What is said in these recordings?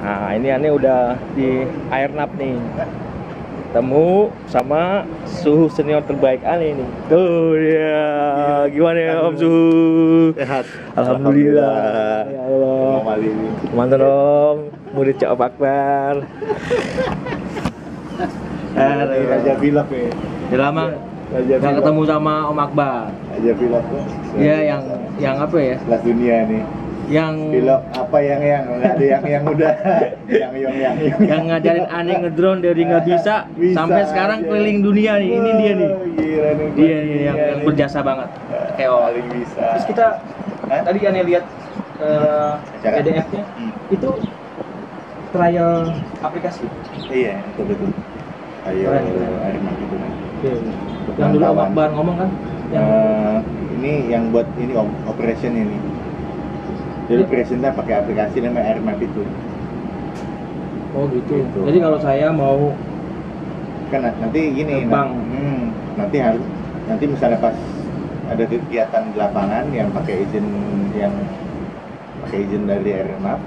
Nah ini aneh udah di AirNav nih, temu sama suhu senior terbaik aneh nih. Tuh ya, gimana ya Om Suhu? Sehat. Alhamdulillah. Ya Allah. Mantap dong, murid Cak Akbar. Raja Pilaf ya. Udah lama nggak ketemu sama Om Akbar. Raja Pilaf tuh. Iya yang apa ya? Kelas dunia nih. Yang Pilaf apa yang nggak ada yang udah yang ngajarin aneh ngedrone dari nggak bisa sampai sekarang aja. keliling dunia nih. Ini dia nih. Gila nih. Dia nih yang berjasa banget. Kayak paling bisa. Terus kita tadi aneh lihat PDF-nya itu trial aplikasi. Iya, betul. Ayo Airmap itu kan. Yang dulu Om Akbar ngomong kan? Ini yang buat ini operation ini. Jadi operationnya pakai aplikasi namanya Airmap itu. Oh gitu. Jadi kalau saya mau kan nanti gini, nanti misalnya pas ada kegiatan di lapangan yang pakai izin dari Airmap,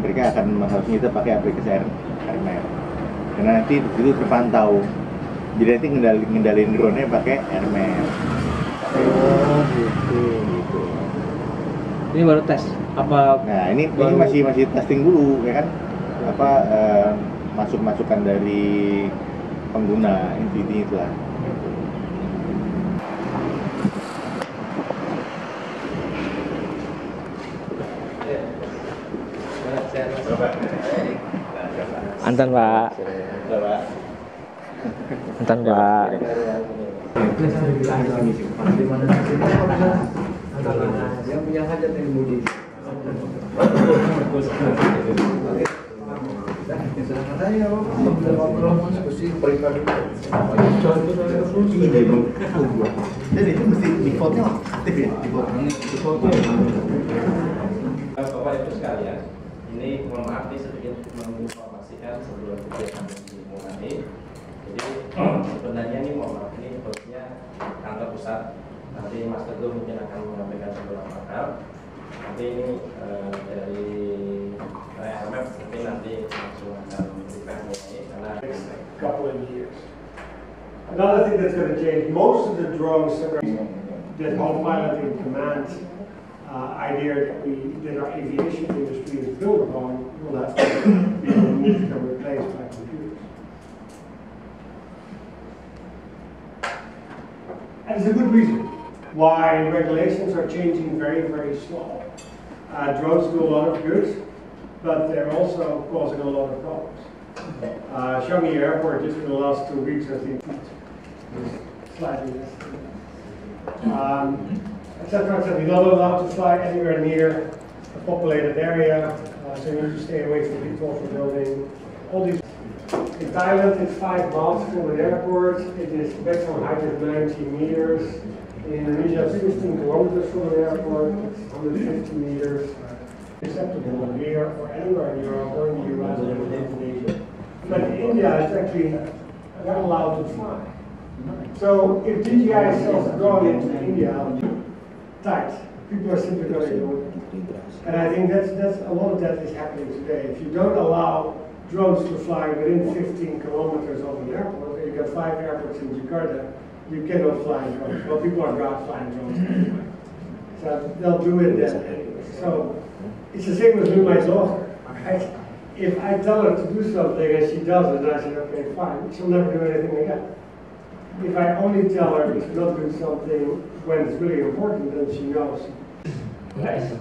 mereka akan harus kita pakai aplikasi Airmap. Karena nanti itu terpantau. Jadi nanti ngendalin drone-nya pakai Airmap. Oh gitu. Ini baru tes apa? Nah ini masih testing dulu ya kan, masukan dari pengguna intinya itu lah. Antan Pak. Antan Pak. Yang punya hajat yang budi. Dan itu mesti defaultnya aktif ya, Bapak Ibu sekalian, ini mohon maaf nih sedikit menginformasikan sebelum kegiatan dimulai. Jadi sebenarnya ini mohon maaf ini bosnya kantor pusat. Nanti Mas Teguh mungkin akan menyampaikan beberapa hal. Nanti ini dari Airmap mungkin nanti langsung akan memberikan mulai karena couple of years. Another thing that's going to change, most of the drones that autopilot in command idea that our aviation industry is built upon will have to be removed and replaced by computers. And there's a good reason why regulations are changing very, very slow. Drones do a lot of good, but they're also causing a lot of problems. Changi Airport just in the last 2 weeks has been slightly less. Etc. You're not allowed to fly anywhere near a populated area, so you need to stay away from the office building. All these. In Thailand, it's 5 miles from an airport. It is maximum height of 90 meters. In Indonesia, 16 kilometers from an airport. It's 150 meters. Acceptable here or anywhere in Europe or in the US or in Indonesia. But in India, it's actually not allowed to fly. So if DJI sells a drone into India, tight. People are simply going to do it. And I think that's a lot of that is happening today. If you don't allow drones to fly within 15 kilometers of an airport, you've got 5 airports in Jakarta, you cannot fly drones. Well, people are not flying drones anyway. So they'll do it then anyway. So it's the same as with my daughter. Right? If I tell her to do something and she does it, and I say, okay, fine, she'll never do anything again. If I only tell her to not do something when it's really important, then she knows. Nice.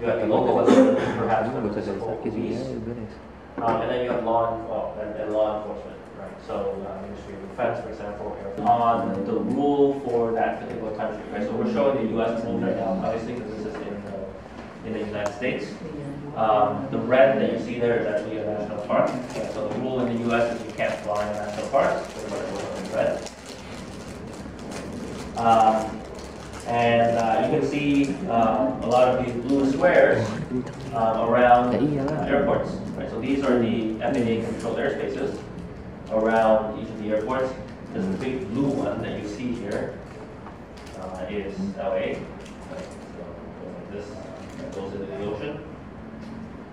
You have the local authorities, perhaps municipal police, and then you have law enforcement, right? So Ministry of Defense, for example, on the rule for that particular country, right? So we're showing the U.S. rules right now, obviously, because this is in the United States. The red that you see there is actually a national park. Okay, so the rule in the U.S. is you can't fly in national parks, so what it was in red. And you can see a lot of these blue squares around airports. Right? So these are the APDI controlled airspaces around each of the airports. This big blue one that you see here is LA. Right? So this goes into the ocean.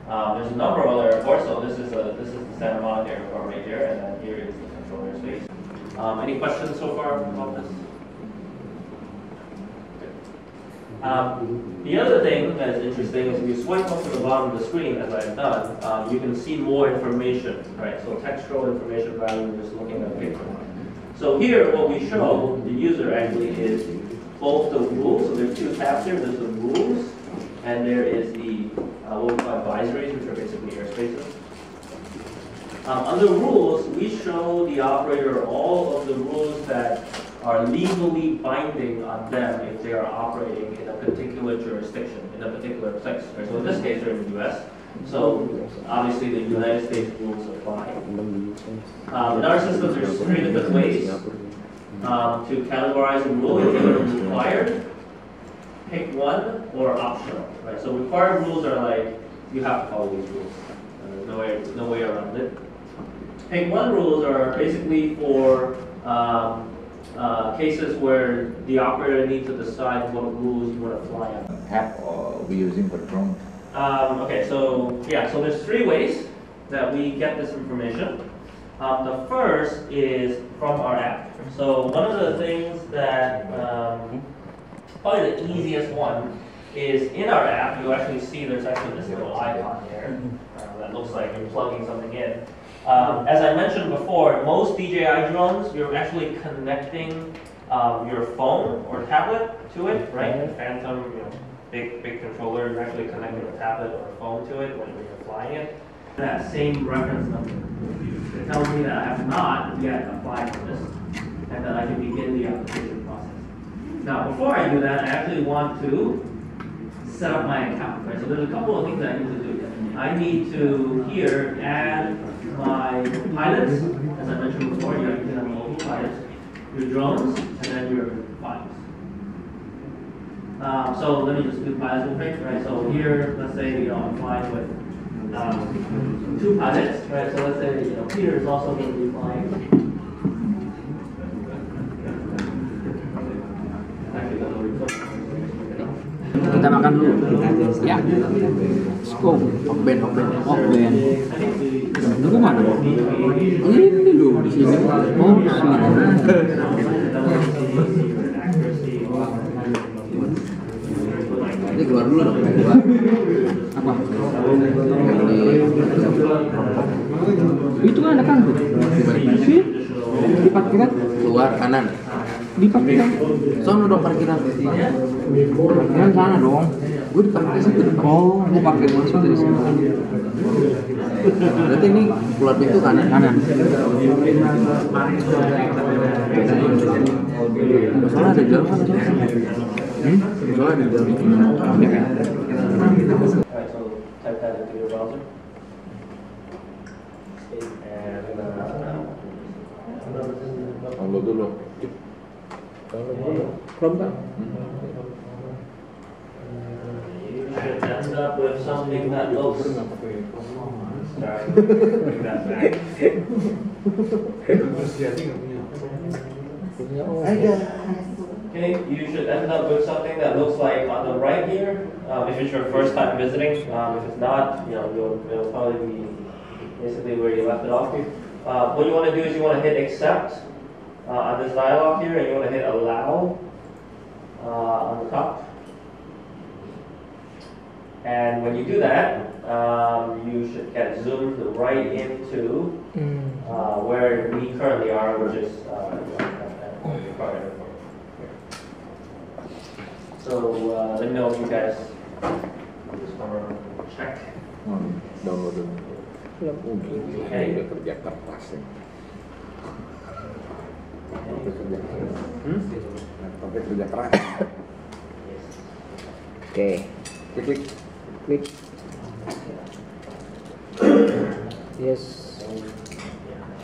There's a number of other airports. So this is the Santa Monica Airport right here, and then here is the control airspace. Any questions so far about this? The other thing that is interesting is if you swipe up to the bottom of the screen, as I've done, you can see more information, right? So textual information rather than just looking at a picture. So here, what we show the user actually is both the rules. So there's two tabs here. There's the rules, and there is the what we call advisories, which are basically airspaces. Under rules, we show the operator all of the rules that are legally binding on them if they are operating in a particular jurisdiction, in a particular place. Right? So in this case, they're in the US. So obviously the United States rules apply. In our system, there's 3 different ways to categorize a rule. It's either required, pick one, or optional. Right? So required rules are like, you have to follow these rules. There's no way around it. Pick one rules are basically for cases where the operator needs to decide what rules you want to fly on. App or we using for drone? Okay, so yeah, so there's 3 ways that we get this information. The first is from our app. So one of the things that, probably the easiest one, is in our app, you actually see there's actually this little icon here that looks like you're plugging something in. As I mentioned before, most DJI drones, you're actually connecting your phone or tablet to it, right? The Phantom, big controller, you're actually connecting a tablet or a phone to it when you're flying it. That same reference number. It tells me that I have not yet applied for this, and that I can begin the application process. Now, before I do that, I actually want to set up my account, right? So there's a couple of things that I need to do. I need to here add my pilots, as I mentioned before. You have multiple pilots, your drones, and then your files. So let me just do pilots real quick, right? So here, let's say I'm flying with 2 pilots, right? So let's say Peter is also going to be flying. Kita makan dulu. Ya. Sko. Hokben. Itu mana? Ini dulu di sini. Oh, di sini. Ini keluar dulu dong. Apa? Itu kan ada kan? Sih. Di parkiran. Keluar kanan. Di parkiran. Sono dong parkiran. Parkiran sana dong. Gue di parkiran situ. Oh, gue parkir langsung dari sini. Berarti ini keluar pintu kanan. Masalah ada jalan kan? Masalah ada jalan. Alright, so type that into your browser. And Download dulu. Chrome kan? you should end up with something that looks. Sorry, bring that back. Okay, you should end up with something that looks like on the right here. If it's your first time visiting, if it's not, it'll probably be basically where you left it off. What you want to do is you want to hit accept on this dialog here, and you want to hit allow on the top. And when you do that, you should get zoomed right into where we currently are, which is your car airport. So let me know if you guys just want to check. Download dulu. Okay. Udah kerja keras ya. Sampai kerja keras. Oke. Klik. Yes.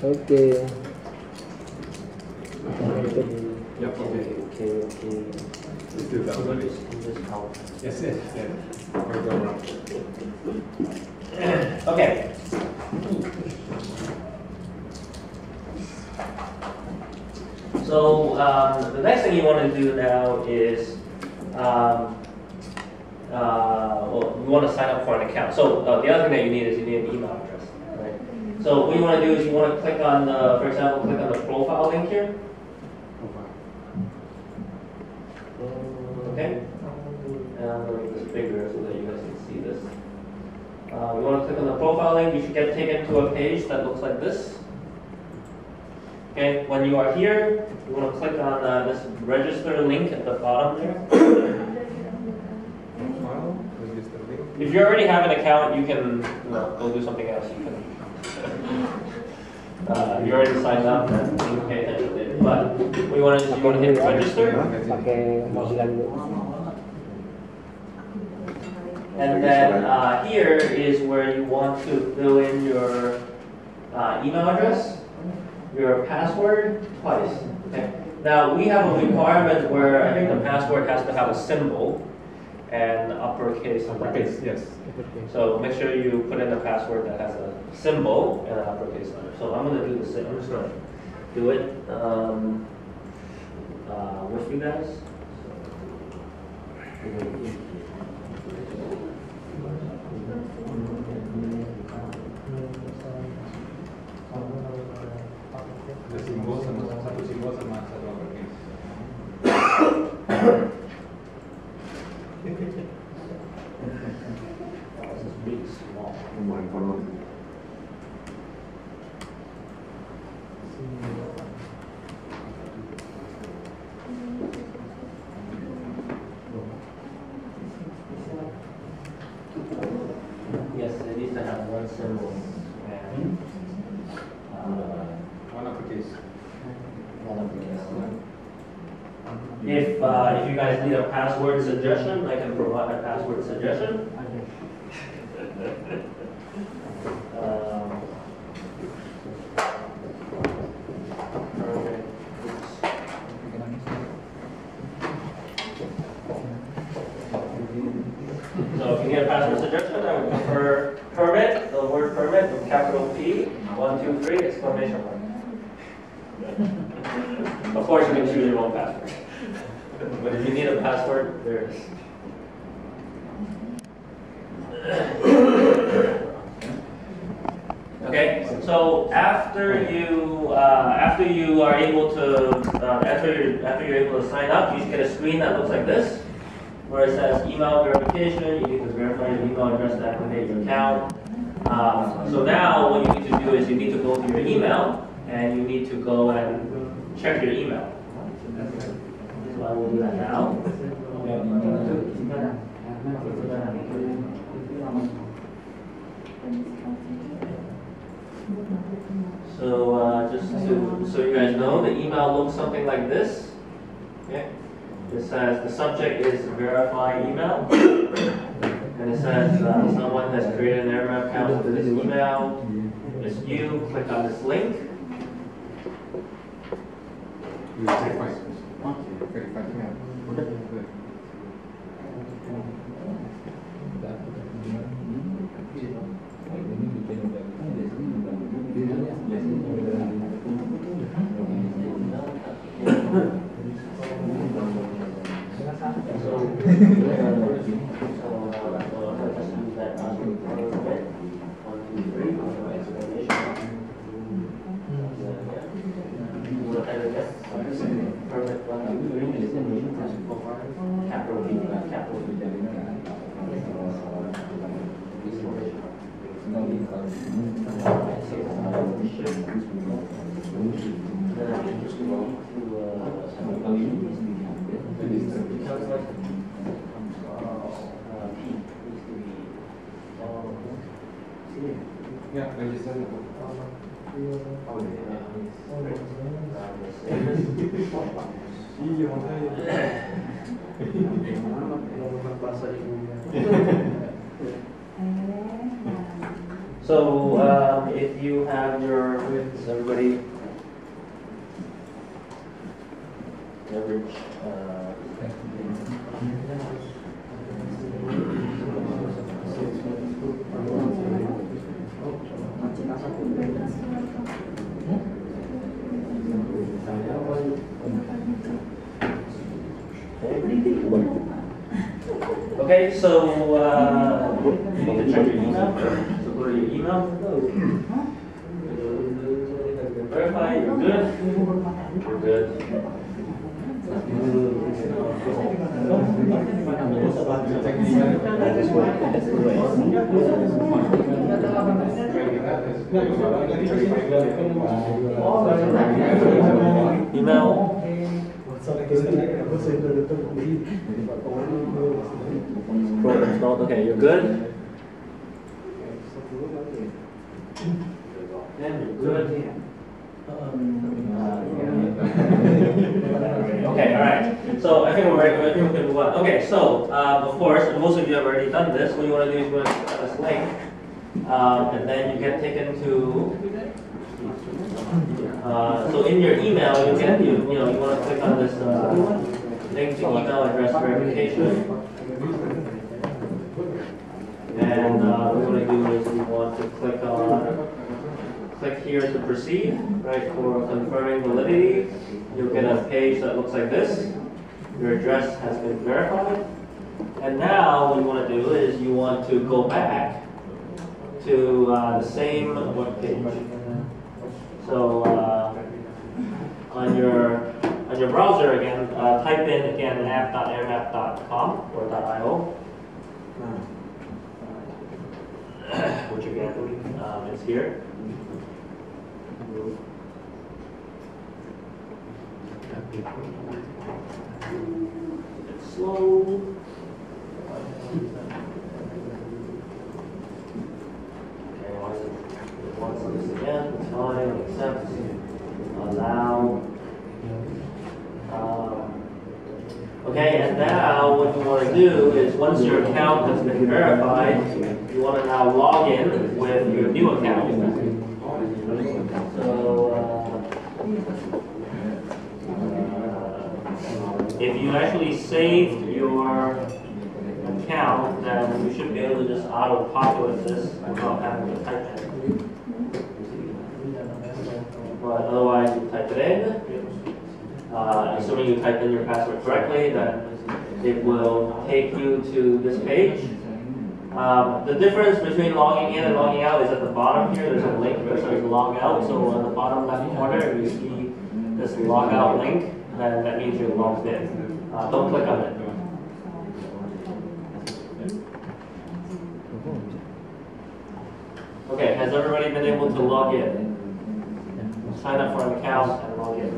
Oke. Okay. Let's do that one. Yes. Okay. So the next thing you want to do now is, well, we want to sign up for an account. So the other thing that you need is you need an email address, right? So what you want to do is you want to click on, for example, click on the profile link here. Okay. And I'm going to make this bigger so that you guys can see this. You want to click on the profile link. You should get taken to a page that looks like this. Okay. When you are here, you want to click on this register link at the bottom there. If you already have an account, you can go do something else. You can. You already signed up, then you can pay attention later. But what you want to do is you want to hit register. And then here is where you want to fill in your email address, your password twice. Okay. Now we have a requirement where I think the password has to have a symbol and uppercase. Uppercase, yes. So make sure you put in a password that has a symbol and an uppercase letter. So I'm going to do the same. I'm just going to do it with you guys. Ada simbol sama satu simbol sama satu uppercase. Big, small. Yes, it needs to have one symbol and One uppercase. one uppercase. If you guys need a password suggestion, I can provide a password suggestion. Okay. So if you get a password suggestion, I would prefer permit, the word permit with capital P, 1, 2, 3, exclamation mark. Of course, you can choose your own password. But if you need a password, there it is. Okay, so after you are able to after you're able to sign up, you should get a screen that looks like this, where it says email verification. You need to verify your email address to activate your account. So now what you need to do is you need to go to your email and you need to go and check your email. So I will do that now. So just so you guys know, the email looks something like this. Okay. It says the subject is verify email, and it says someone has created an Airmap account with this email. It's you. Click on this link. Ya, register. Iya, So if you have your, is everybody average? Okay, so to check your email. So go to your email. Verify, you're good. You're good. Email. Okay, you're good. Yeah, you're good. Okay, all right. So I think we're ready. I think we can move on. Okay, so of course, most of you have already done this. What you want to do is you want to click on this link, and then you get taken to. So in your email, you want to click on this link to email address verification, and what we want to do is we want to click here to proceed, right, for confirming validity. You'll get a page that looks like this. Your address has been verified. And now what you want to do is you want to go back to the same web page. So on your browser again, type in again app.airmap.com or .io, which again is here. It's slow. Okay, once this again, it's fine, accept, allow. Okay, and now what you want to do is once your account has been verified, you want to now log in with your new account. So if you actually saved your account, then you should be able to just auto-populate this without having to type it. But otherwise, you type it in. Assuming you type in your password correctly, then it will take you to this page. The difference between logging in and logging out is at the bottom here. There's a link that says log out. So on the bottom left corner, if you see this log out link, then that means you're logged in. Don't click on it. Okay, has everybody been able to log in? Sign up for an account and log in.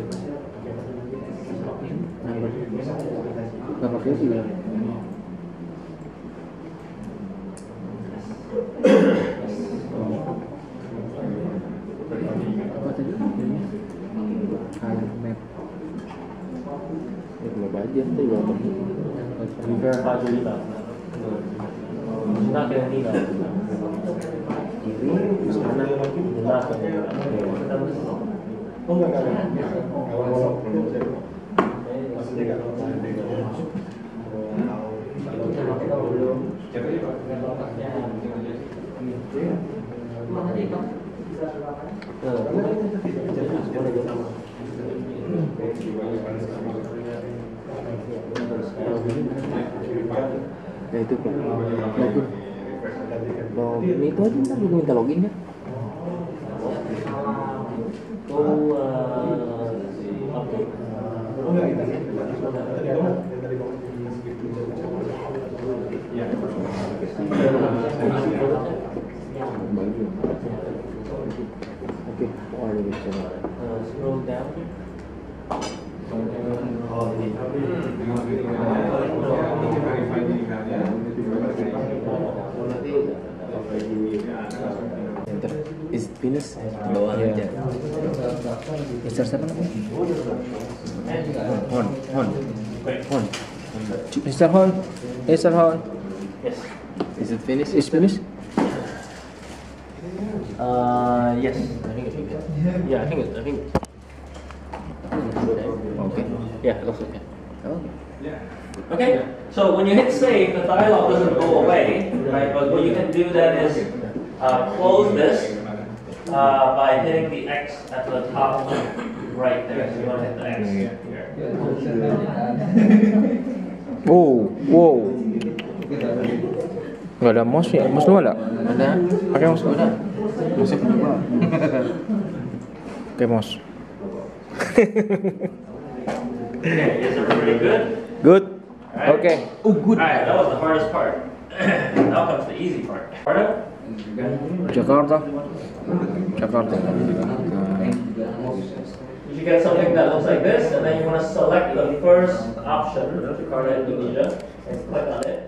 You verified your email. You're not getting an email. Ya itu Pak, login. Login itu aja ntar gue minta login ya. Oke, ada di sana. Scroll down. Is it finished? Bawah aja. Mister siapa namanya? Hon. Mr. Hon. Mr. Hon. Yes. Is it finished? Is finished? Yes. I think it's okay. Yeah, I think. Okay. Yeah, it looks okay. Oh. Okay, so when you hit save, the dialog doesn't go away, right? But what you can do then is close this by hitting the X at the top right there. So you want to hit the X here. Whoa. Nggak ada mouse ya? Mouse lu ada? Ada. Pakai mouse lu? Ada. Masih coba. Pakai mouse. Okay, is everybody good? Good. Alright. Oke. Oh, good. Alright, that was the hardest part. Now comes the easy part. Pardon? Jakarta. Jakarta. You get something that looks like this, and then you want to select the first option, Jakarta, Indonesia, and click on it.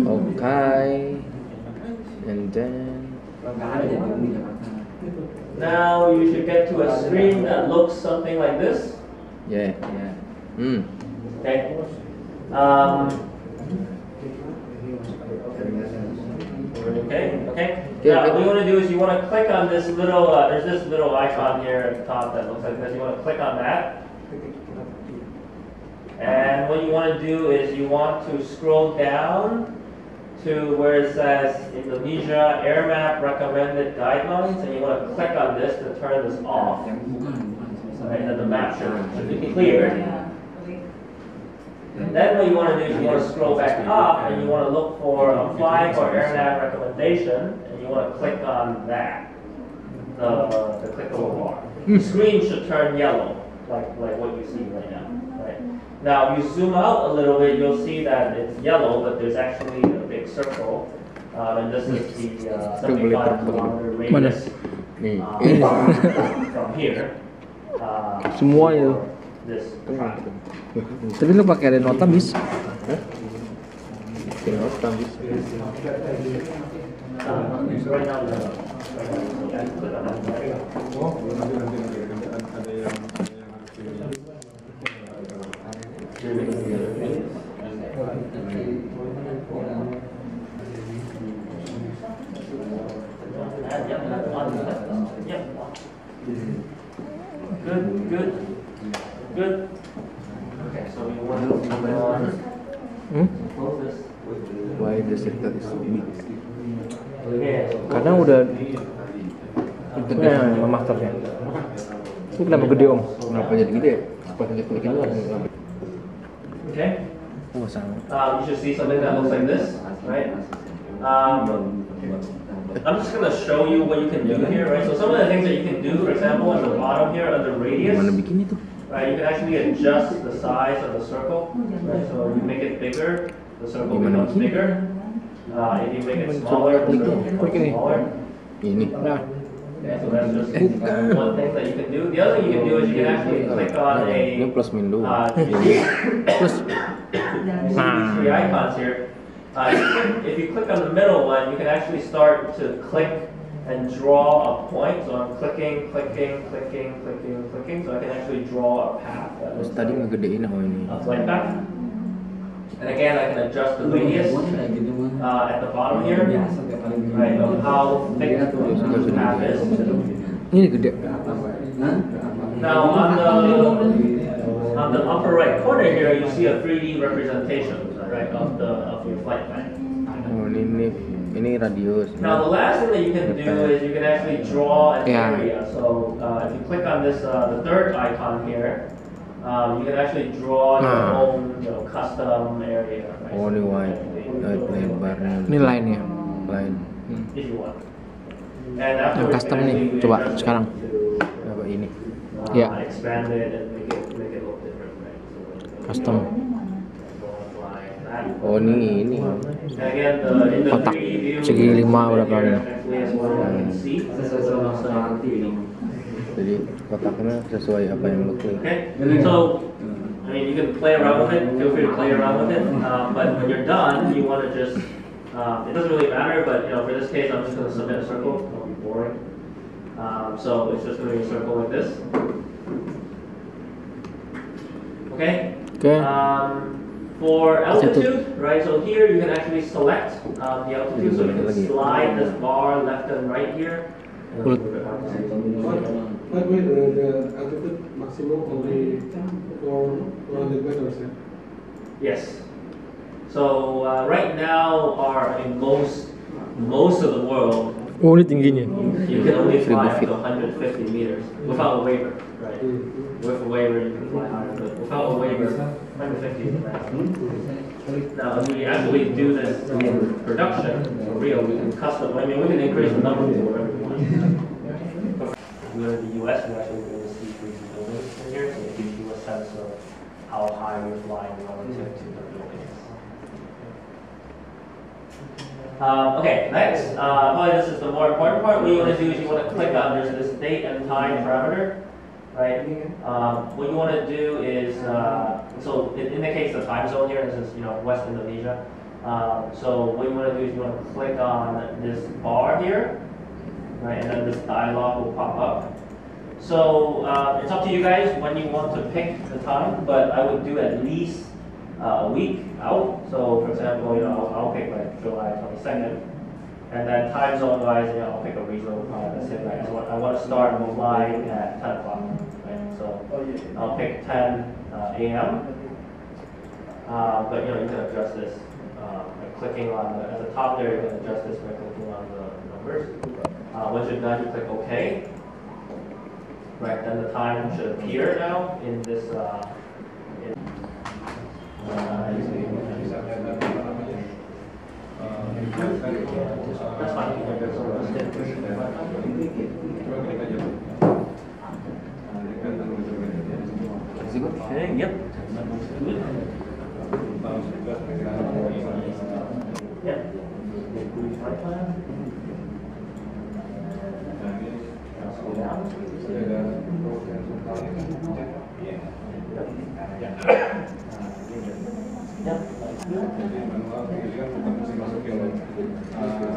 Okay. And then Now you should get to a screen that looks something like this. yeah. Okay. Okay. Now what you want to do is you want to click on this little. There's this little icon here at the top that looks like this. You want to click on that. And what you want to do is you want to scroll down to where it says Indonesia Airmap recommended guidelines, and you want to click on this to turn this off. Right, and the map should be cleared. And then what you want to do is you want to scroll back up, and you want to look for apply for AirNav recommendation, and you want to click on that, the clickable bar. The screen should turn yellow, like what you see right now. Right? Now, if you zoom out a little bit, you'll see that it's yellow, but there's actually a big circle, and this is the 75-kilometer radius from here. Semua itu. This Tapi lu pakai ada nota bis? Pakai nota bis. right now, no. Good. Okay, so you want to close this. Why the circle is so big? Okay. Karena udah masternya. Ini kenapa gede om? Kenapa jadi gede? Seperti klik-klikin doang. Okay. Oh sama. You should see something that looks like this, right? I'm just going to show you what you can do here, right? So some of the things that you can do, for example, at the bottom here under radius, Mana bikin itu? right? You can actually adjust the size of the circle, right? So you make it bigger, the circle Gimana becomes bikin? bigger. If you make it smaller, the circle Klik ini. becomes smaller. Ini. Okay, so that's just one thing that you can do. The other thing you can do is you can actually click on Ini a plus min doang. Terus these three icons here. If you click on the middle one, you can actually start to click and draw a point. So I'm clicking. So I can actually draw a path that Terus looks tadi ngegedein apa ini? like that. And again, I can adjust the radius at the bottom here, right, of how thick the path is. ini gede. Now on the upper right corner here, you see a 3D representation, right, of your flight plan. Oh ini radius. Now the last thing that you can do is you can actually draw an Yeah. area. So if you click on this, the third icon here, you can actually draw your own, custom area. Right? Oh ini wide, lebarnya. Ini lainnya. Line. If you want. And Yang afterwards, custom you can nih, actually coba adjust it sekarang. to, Apa ini? Ya. expand it and make it look different. Right? Custom. Oh ini. And again, in the Kotak 3D view, segi 5 berapa here, ini? actually has what you can see. Jadi kotaknya sesuai apa yang lo klik. Okay, so I mean you can play around with it. Feel free to play around with it. But when you're done, you want to just it doesn't really matter. But for this case, I'm just going to submit a circle. It'll be boring. So it's just going to be a circle like this. Okay. Okay. For altitude, right? So here you can actually select the altitude. So you can slide this bar left and right here. By the way, the altitude maximum only for 400 meters, yeah? Yes. So right now, most of the world, Oh ini tingginya. you can only fly up to 150 meters without a waiver. right? With a waiver, you can fly higher, but without a waiver, 150 is the maximum. Now, if we actually do this in production, for real, we can custom, I mean, we can increase the number to whatever we want. If we go to the US, we're actually going to see 3 buildings in here, so it gives you a sense of how high you're flying relative to the buildings. Okay, next, probably this is the more important part. What you want to do is you want to click on, there's this date and time parameter, right? What you want to do is, so in the case of time zone here, this is, West Indonesia. So what you want to do is you want to click on this bar here, right? And then this dialog will pop up. So it's up to you guys when you want to pick the time, but I would do at least a week out. So for example, I'll pick like July 22nd, and then time zone wise, I'll pick a reasonable time. Let's say like I want to start flying at 10 o'clock, right? So I'll pick 10 a.m. But you can adjust this by clicking on at the top there. You can adjust this by clicking on the numbers. Once you're done, you click OK. Right, then the time should appear now in this. That's fine. Okay, yep. Yeah.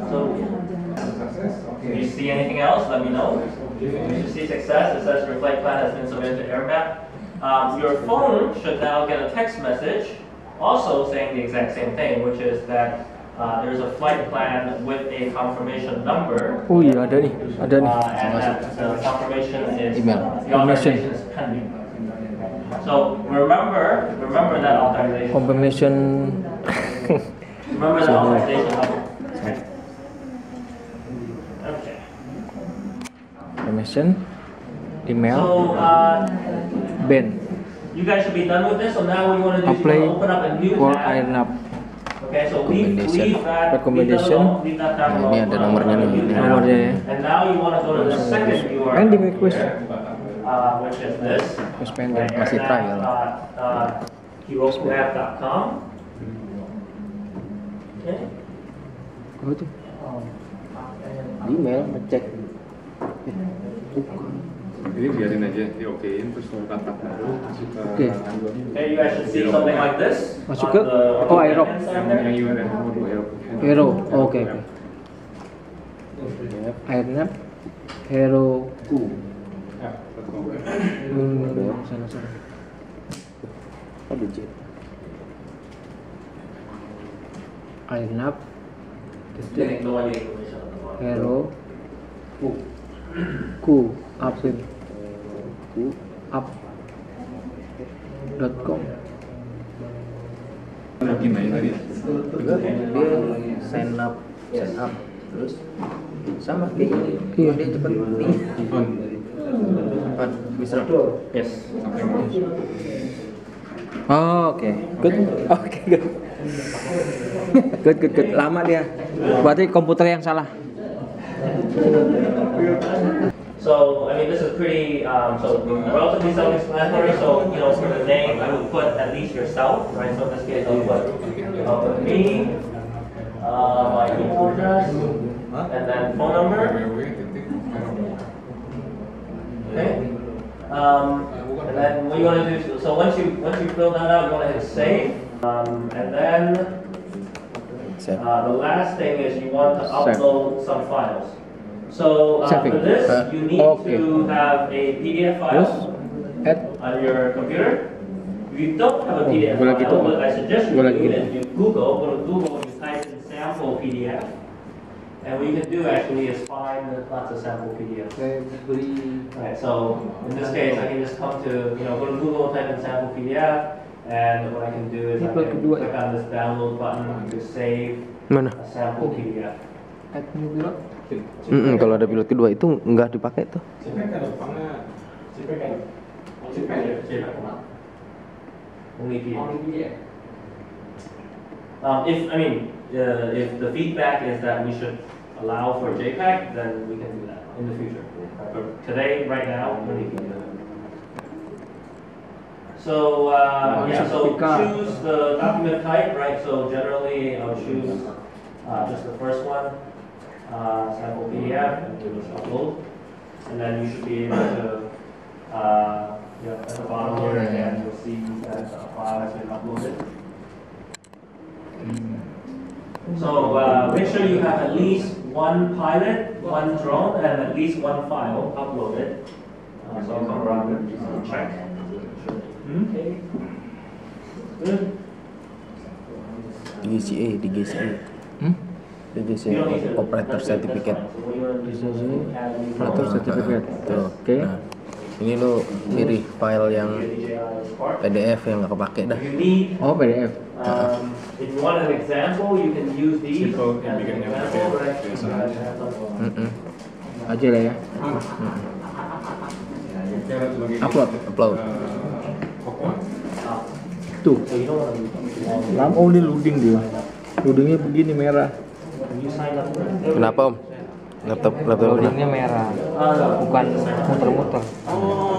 So, if you see anything else, let me know. If you see success, it says your flight plan has been submitted to Airmap. Your phone should now get a text message also saying the exact same thing, which is that there's a flight plan with a confirmation number. Oh iya, ada nih. And that the confirmation is the authorization is pending. So remember that authorization. Confirmation. Remember that authorization number. Okay. Confirmation. Email. So Ben. you guys should be done with this. So now what you want to do is you Apply want to open up a new for tab. AirNav. Okay, so leave that Recommendation. leave that tab alone. Ini ada nomornya nih. Nomornya ya. And now you want to go to the second URL. Pending request. Which is this. Request pending. Masih trial. Heroesmap.com. Okay. Oh itu. Di email ngecek. Ini biarin aja, diokein terus kontak baru masuk ke Oke. Okay, you guys should see something like this. Masuk on ke the Airmap. yang URL nomor 2 Hero. Oke. AirNav. Hero. Sana. Oh, digit. AirNav. Getting no idea information on the bottom. Hero. up.com. login aja tadi. Juga dia sign up terus sama kayak gini. Iya. Dia cepat cepat bisa. Yes. Oh, oke. Good. Oke, good. Good. Lama dia. Berarti komputer yang salah. So, I mean, this is pretty, relatively self-explanatory. So, for the name, I would put at least yourself, right? So, in this case, I'll put me, my email address, and then phone number. Okay. And then what you want to do, so once you fill that out, you want to hit save. And then the last thing is you want to upload some files. So for this, you need to have a PDF file on your computer. If you don't have a PDF file, what I suggest you do is you go to Google, and you type in sample PDF. And what you can do actually is find lots of sample PDFs. Right, so in this case, I can just come to, go to Google, type in sample PDF, and what I can do is I can click on this download button to save a sample PDF. Kalau ada pilot kedua itu nggak dipakai tuh. Only PDF. If the feedback is that we should allow for JPEG, then we can do that in the future. But today, right now, only PDF. So so choose the document type, right? So generally, I'll choose just the first one, sample PDF, and give us upload, and then you should be able to. At the bottom here, again, you'll see that the file has been uploaded. So make sure you have at least one pilot, one drone, and at least one file uploaded. So I'll come around and check. Okay. Good. DGCA operator certificate. Operator certificate. Tuh. Oke. Nah, ini lo pilih file yang PDF yang nggak kepake dah. Oh, PDF. If you want an example, you can use these Simple, as yang an bikinnya example, PDF. right? Aja lah ya. Upload. Tuh. Oh, ini loading dia. Loadingnya begini merah. Kenapa Om? Laptop Loadingnya merah. Bukan muter-muter.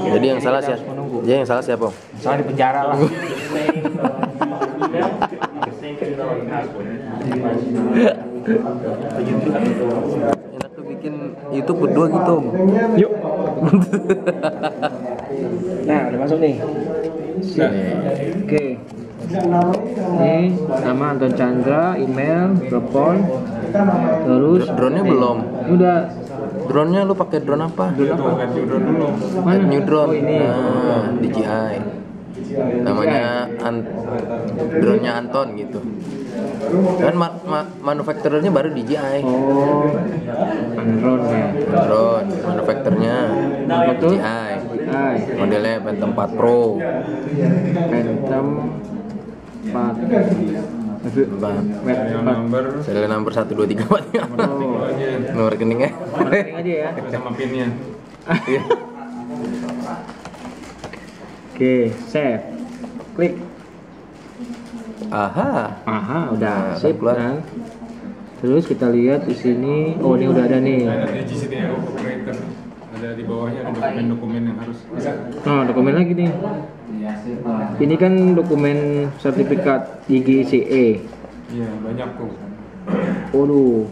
Jadi yang salah siapa? Jadi yang salah siapa Om? Soalnya di penjara lah. Enak tuh bikin YouTube berdua gitu Om. Yuk. Nah, udah masuk nih. Oke. Ini nama Anton Chandra, email, telepon, terus Drone-nya belum. udah. Drone-nya lu pakai drone apa? Mana? New drone. Oh, ini. Nah, DJI. Namanya drone-nya Anton gitu. Kan manufakturernya baru DJI. Oh, Andron ya. Drone, manufakturernya DJI. Modelnya Phantom 4 Pro. Phantom 4. Serial number 1234. Nomor rekeningnya. Rekening aja ya. Sama pinnya. Oke, save. Klik. Aha, Udah Nah, sip keluar. kan. Terus kita lihat di sini. Oh, ini udah ada nih. Ada DGCA operator. Ada di bawahnya ada dokumen-dokumen yang harus bisa. Oh, dokumen lagi nih. Ini kan dokumen sertifikat DGCA. Iya, banyak tuh. Waduh,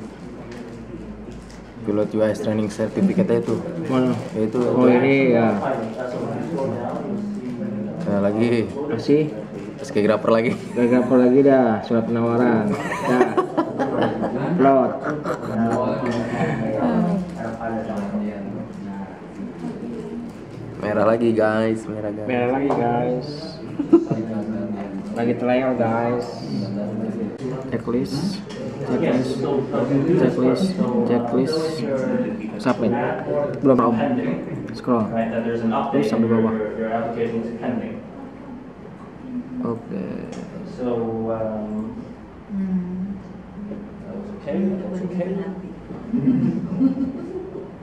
pilot UAS training certificate itu. mana? Itu. Oh, ini ya. Nah, lagi Masih. skyscraper lagi. Gagal lagi dah, surat penawaran. Dah. Upload. Merah lagi guys, merah guys. Merah lagi guys. Lagi trial guys. Checklist. Submit. Belum Om. Scroll. Right, that there's an Terus update sampai and bawah. your application is pending. Oke. So, that was okay. That's okay.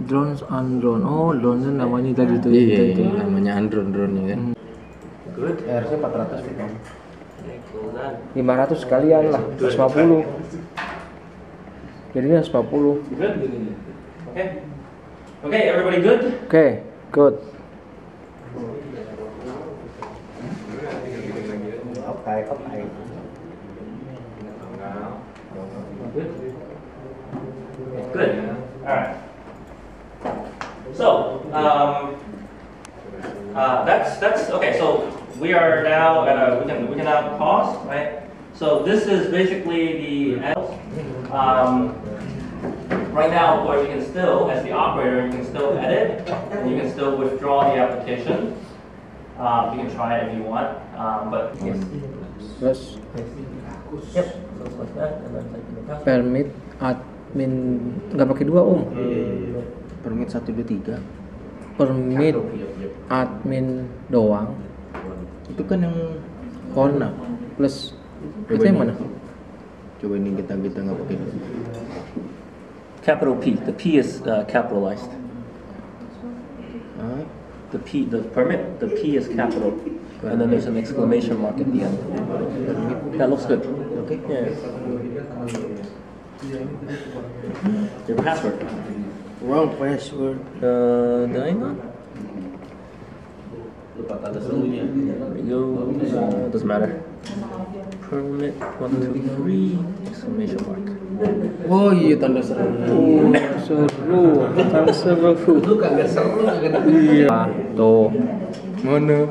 Drones on drone. Oh, drone namanya tadi tuh. Iya, namanya Andron drone-nya kan. Good. RC 400 gitu. Close that. 500 sekalian lah, 150. Jadinya 150. Good. Okay. Okay, everybody good? Oke, good. Good. All right. So, that's okay. So we are now at a we can now pause, right? So this is basically the right now, of course, you can still, as the operator, you can still edit, and you can still withdraw the application. You can try it if you want, but yes. Terus Yep. So it's like that, and then like in the password. permit admin nggak pakai 2 Om. Permit 1 2 3. Permit admin doang. Itu kan yang Kona plus kita yang mana? Coba ini kita nggak pakai dulu. Capital P. The P is capitalized. the permit, the P is capital, and then there's an exclamation mark at the end. That looks good. Okay. Yeah. Your password. Wrong password. Did I not? There we go. Doesn't matter. Permit 1, 2, 3 exclamation mark. Oh iya, tanda seru. Seru. Tanda seru. Lu kagak seru, kagak Iya. Tuh. Mana?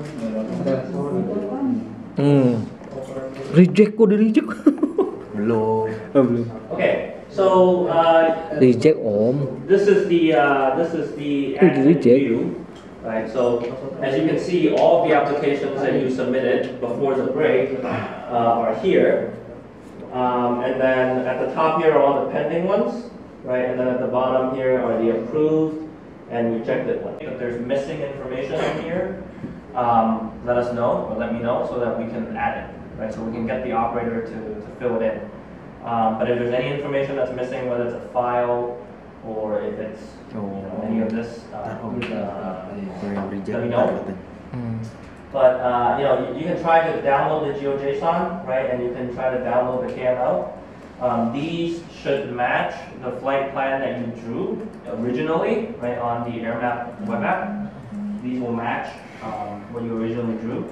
Reject kok, di reject. Belum. Belum. Okay, so Reject Om. this is the admin reject. view, right? So as you can see, all of the applications that you submitted before the break are here, and then at the top here are all the pending ones, right? And then at the bottom here are the approved and rejected ones. If there's missing information in here, let us know or let me know so that we can add it, right? So we can get the operator to fill it in. But if there's any information that's missing, whether it's a file or if it's any of this, let me know. But you can try to download the GeoJSON, right? And you can try to download the KML. These should match the flight plan that you drew originally, right, on the Airmap web app. These will match what you originally drew,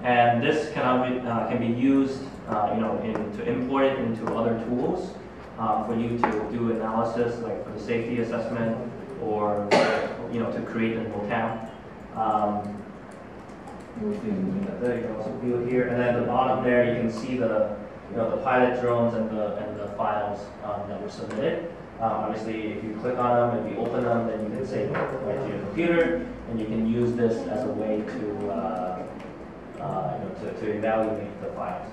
and this can be used, to import it into other tools for you to do analysis, like for the safety assessment, or to create an account. There you go. So view here, and then at the bottom there, you can see the pilot drones and the files that were submitted. Obviously, if you click on them, if you open them, then you can save them right to your computer, and you can use this as a way to evaluate the files.